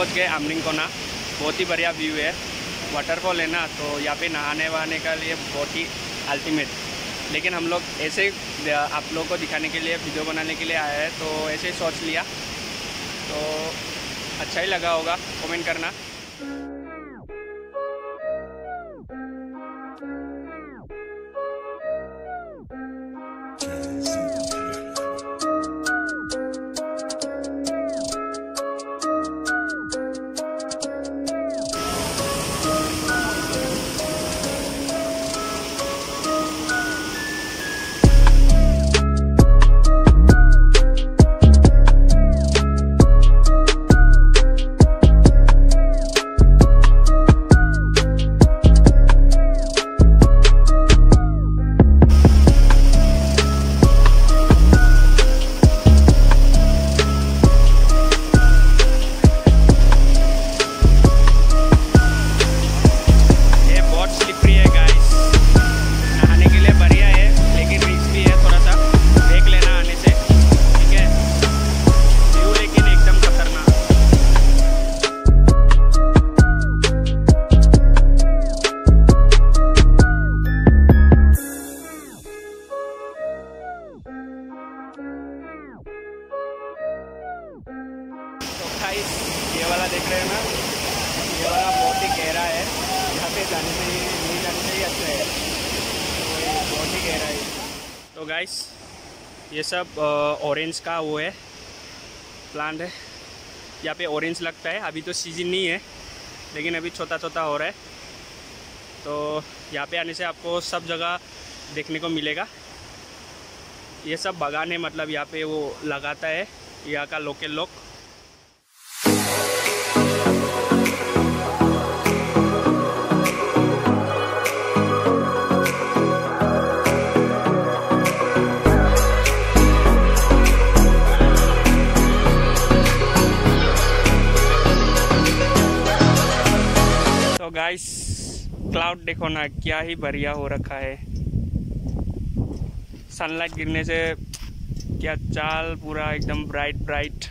पहुंच गए अमरेंगकोना। बहुत ही बढ़िया व्यू है, वाटरफॉल है ना, तो यहाँ पे नहाने वहाने का लिए बहुत ही अल्टीमेट। लेकिन हम लोग ऐसे आप लोगों को दिखाने के लिए, वीडियो बनाने के लिए आए हैं, तो ऐसे ही सोच लिया। तो अच्छा ही लगा होगा, कमेंट करना। ये वाला देख रहे हैं ना, ये वाला बहुत ही गहरा है। यहाँ पे जाने से ही नहीं जाने से ही अच्छा है, तो ये बहुत ही गहरा है। तो गाइस ये सब ऑरेंज का वो है, प्लांट है। यहाँ पे ऑरेंज लगता है। अभी तो सीजन नहीं है, लेकिन अभी छोटा छोटा हो रहा है। तो यहाँ पे आने से आपको सब जगह देखने को मिलेगा। ये सब बागान है, मतलब यहाँ पे वो लगाता है यहाँ का लोकल लोग। तो गाइस क्लाउड देखो ना, क्या ही बढ़िया हो रखा है। सनलाइट गिरने से क्या चाल पूरा एकदम ब्राइट ब्राइट